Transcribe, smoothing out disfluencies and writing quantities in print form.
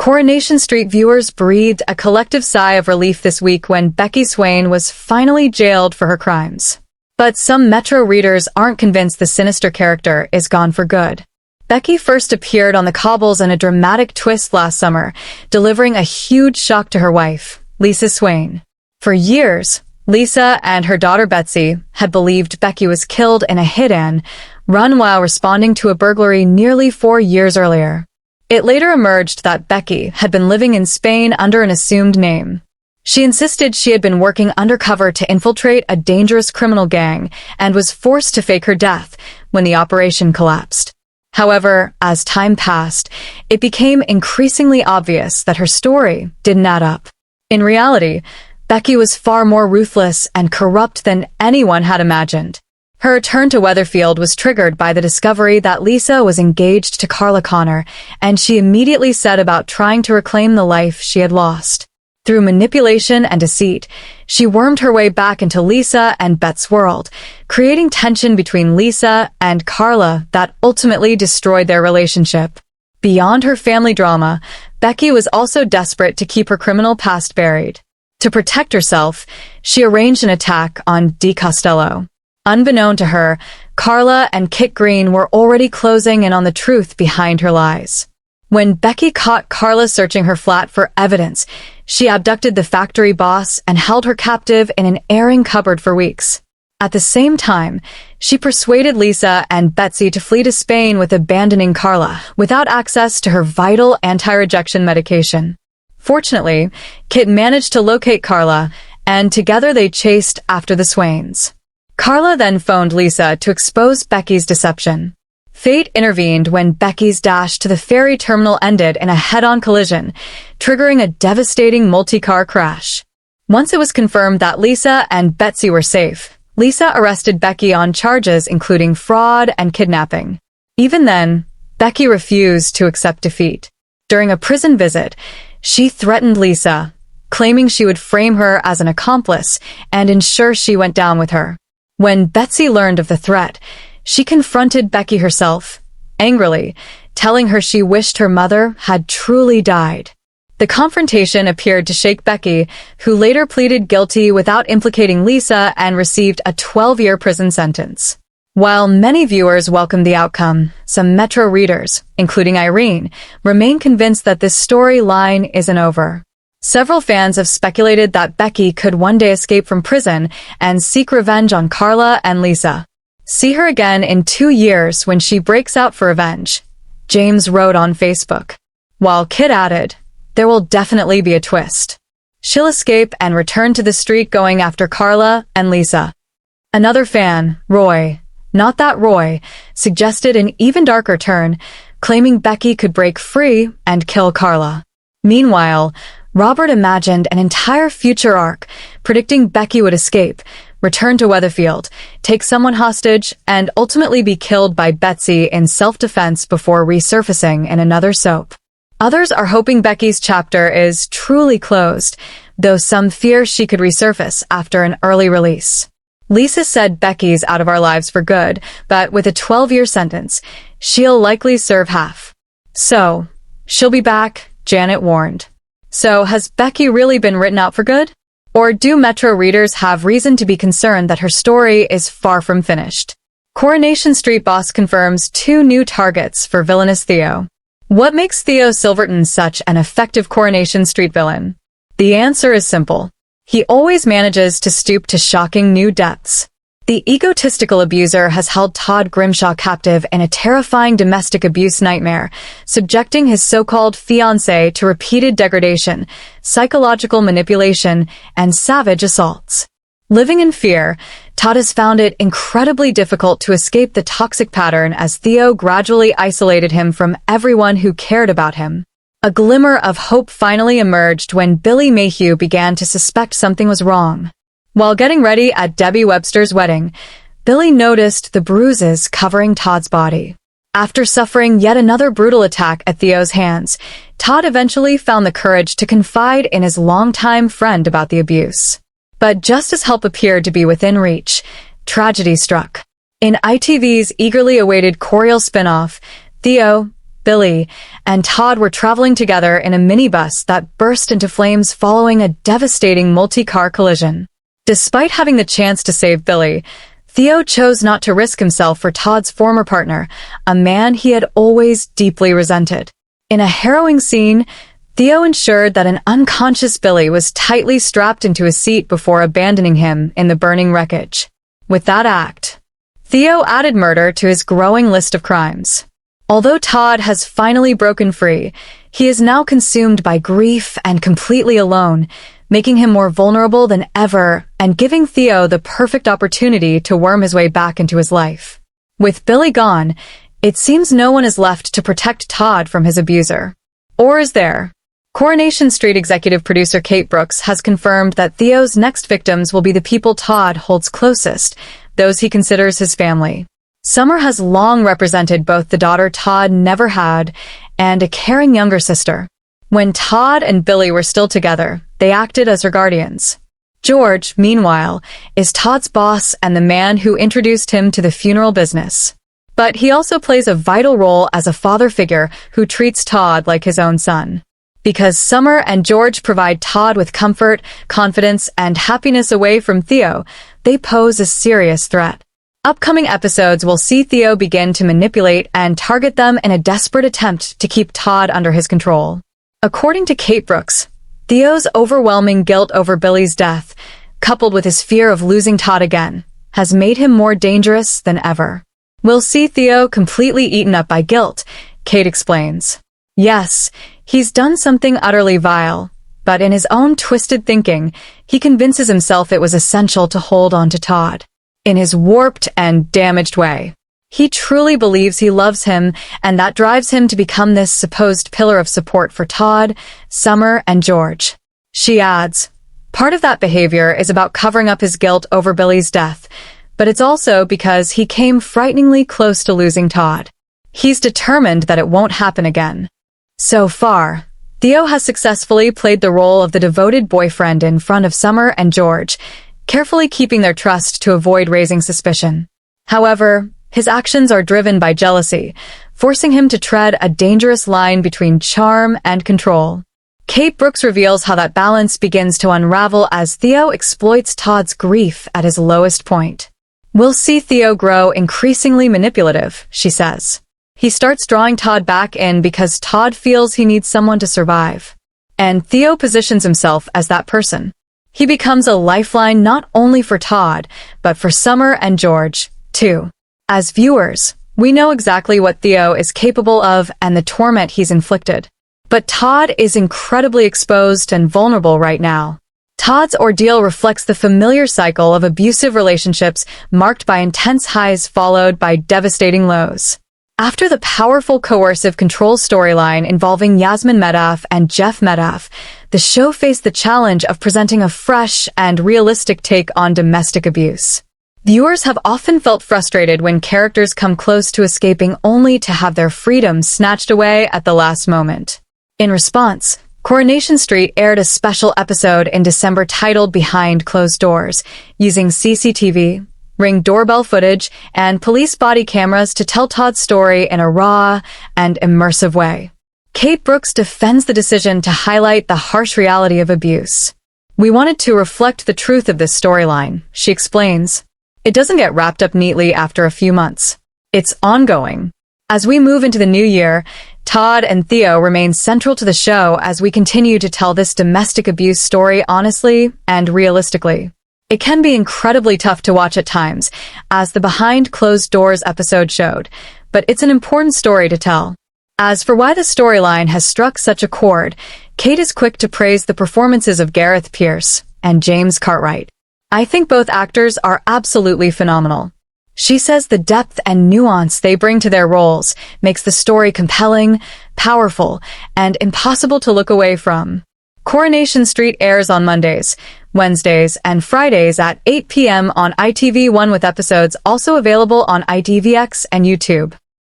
Coronation Street viewers breathed a collective sigh of relief this week when Becky Swain was finally jailed for her crimes. But some Metro readers aren't convinced the sinister character is gone for good. Becky first appeared on the cobbles in a dramatic twist last summer, delivering a huge shock to her wife, Lisa Swain. For years, Lisa and her daughter Betsy had believed Becky was killed in a hit-and run while responding to a burglary nearly 4 years earlier. It later emerged that Becky had been living in Spain under an assumed name. She insisted she had been working undercover to infiltrate a dangerous criminal gang and was forced to fake her death when the operation collapsed. However, as time passed, it became increasingly obvious that her story didn't add up. In reality, Becky was far more ruthless and corrupt than anyone had imagined. Her return to Weatherfield was triggered by the discovery that Lisa was engaged to Carla Connor, and she immediately set about trying to reclaim the life she had lost. Through manipulation and deceit, she wormed her way back into Lisa and Bet's world, creating tension between Lisa and Carla that ultimately destroyed their relationship. Beyond her family drama, Becky was also desperate to keep her criminal past buried. To protect herself, she arranged an attack on Di Costello. Unbeknown to her, Carla and Kit Green were already closing in on the truth behind her lies. When Becky caught Carla searching her flat for evidence, she abducted the factory boss and held her captive in an airing cupboard for weeks. At the same time, she persuaded Lisa and Betsy to flee to Spain with abandoning Carla, without access to her vital anti-rejection medication. Fortunately, Kit managed to locate Carla, and together they chased after the Swains. Carla then phoned Lisa to expose Becky's deception. Fate intervened when Becky's dash to the ferry terminal ended in a head-on collision, triggering a devastating multi-car crash. Once it was confirmed that Lisa and Betsy were safe, Lisa arrested Becky on charges including fraud and kidnapping. Even then, Becky refused to accept defeat. During a prison visit, she threatened Lisa, claiming she would frame her as an accomplice and ensure she went down with her. When Betsy learned of the threat, she confronted Becky herself, angrily, telling her she wished her mother had truly died. The confrontation appeared to shake Becky, who later pleaded guilty without implicating Lisa and received a 12-year prison sentence. While many viewers welcomed the outcome, some Metro readers, including Irene, remain convinced that this storyline isn't over. Several fans have speculated that Becky could one day escape from prison and seek revenge on Carla and Lisa. See her again in 2 years when she breaks out for revenge, James wrote on Facebook. While Kit added, there will definitely be a twist. She'll escape and return to the street going after Carla and Lisa. Another fan, Roy, not that Roy, suggested an even darker turn, claiming Becky could break free and kill Carla. Meanwhile, Robert imagined an entire future arc, predicting Becky would escape, return to Weatherfield, take someone hostage, and ultimately be killed by Betsy in self-defense before resurfacing in another soap. Others are hoping Becky's chapter is truly closed, though some fear she could resurface after an early release. Lisa said Becky's out of our lives for good, but with a 12-year sentence, she'll likely serve half. So, she'll be back, Janet warned. So, has Becky really been written out for good? Or do Metro readers have reason to be concerned that her story is far from finished? Coronation Street boss confirms 2 new targets for villainous Theo. What makes Theo Silverton such an effective Coronation Street villain? The answer is simple. He always manages to stoop to shocking new depths. The egotistical abuser has held Todd Grimshaw captive in a terrifying domestic abuse nightmare, subjecting his so-called fiancée to repeated degradation, psychological manipulation, and savage assaults. Living in fear, Todd has found it incredibly difficult to escape the toxic pattern as Theo gradually isolated him from everyone who cared about him. A glimmer of hope finally emerged when Billy Mayhew began to suspect something was wrong. While getting ready at Debbie Webster's wedding, Billy noticed the bruises covering Todd's body. After suffering yet another brutal attack at Theo's hands, Todd eventually found the courage to confide in his longtime friend about the abuse. But just as help appeared to be within reach, tragedy struck. In ITV's eagerly awaited Corrie spin-off, Theo, Billy, and Todd were traveling together in a minibus that burst into flames following a devastating multi-car collision. Despite having the chance to save Billy, Theo chose not to risk himself for Todd's former partner, a man he had always deeply resented. In a harrowing scene, Theo ensured that an unconscious Billy was tightly strapped into a seat before abandoning him in the burning wreckage. With that act, Theo added murder to his growing list of crimes. Although Todd has finally broken free, he is now consumed by grief and completely alone, making him more vulnerable than ever and giving Theo the perfect opportunity to worm his way back into his life. With Billy gone, it seems no one is left to protect Todd from his abuser. Or is there? Coronation Street executive producer Kate Brooks has confirmed that Theo's next victims will be the people Todd holds closest, those he considers his family. Summer has long represented both the daughter Todd never had and a caring younger sister. When Todd and Billy were still together, they acted as her guardians. George, meanwhile, is Todd's boss and the man who introduced him to the funeral business. But he also plays a vital role as a father figure who treats Todd like his own son. Because Summer and George provide Todd with comfort, confidence, and happiness away from Theo, they pose a serious threat. Upcoming episodes will see Theo begin to manipulate and target them in a desperate attempt to keep Todd under his control. According to Kate Brooks, Theo's overwhelming guilt over Billy's death, coupled with his fear of losing Todd again, has made him more dangerous than ever. We'll see Theo completely eaten up by guilt, Kate explains. Yes, he's done something utterly vile, but in his own twisted thinking, he convinces himself it was essential to hold on to Todd. In his warped and damaged way, he truly believes he loves him, and that drives him to become this supposed pillar of support for Todd, Summer, and George. She adds, part of that behavior is about covering up his guilt over Billy's death, but it's also because he came frighteningly close to losing Todd. He's determined that it won't happen again. So far, Theo has successfully played the role of the devoted boyfriend in front of Summer and George, carefully keeping their trust to avoid raising suspicion. However, his actions are driven by jealousy, forcing him to tread a dangerous line between charm and control. Kate Brooks reveals how that balance begins to unravel as Theo exploits Todd's grief at his lowest point. We'll see Theo grow increasingly manipulative, she says. He starts drawing Todd back in because Todd feels he needs someone to survive. And Theo positions himself as that person. He becomes a lifeline not only for Todd, but for Summer and George, too. As viewers, we know exactly what Theo is capable of and the torment he's inflicted. But Todd is incredibly exposed and vulnerable right now. Todd's ordeal reflects the familiar cycle of abusive relationships marked by intense highs followed by devastating lows. After the powerful coercive control storyline involving Yasmin Medaf and Jeff Medaf, the show faced the challenge of presenting a fresh and realistic take on domestic abuse. Viewers have often felt frustrated when characters come close to escaping only to have their freedom snatched away at the last moment. In response, Coronation Street aired a special episode in December titled Behind Closed Doors, using CCTV, Ring doorbell footage, and police body cameras to tell Todd's story in a raw and immersive way. Kate Brooks defends the decision to highlight the harsh reality of abuse. We wanted to reflect the truth of this storyline, she explains. It doesn't get wrapped up neatly after a few months. It's ongoing. As we move into the new year, Todd and Theo remain central to the show as we continue to tell this domestic abuse story honestly and realistically. It can be incredibly tough to watch at times, as the Behind Closed Doors episode showed, but it's an important story to tell. As for why the storyline has struck such a chord, Kate is quick to praise the performances of Gareth Pierce and James Cartwright. I think both actors are absolutely phenomenal. She says the depth and nuance they bring to their roles makes the story compelling, powerful, and impossible to look away from. Coronation Street airs on Mondays, Wednesdays, and Fridays at 8 p.m. on ITV1 with episodes also available on ITVX and YouTube.